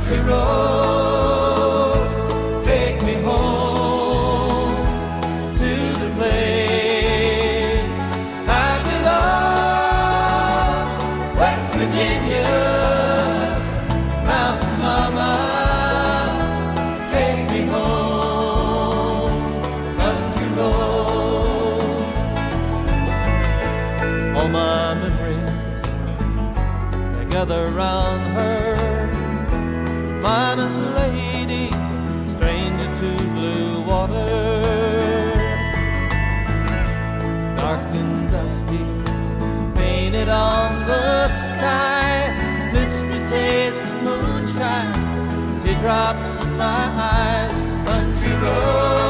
country roads take me home to the place I belong. West Virginia, Mountain Mama, take me home, country roads. All my memories, they gather round her, minus lady, stranger to blue water. Dark and dusty, painted on the sky, misty taste of moonshine, teardrops in my eyes, country road.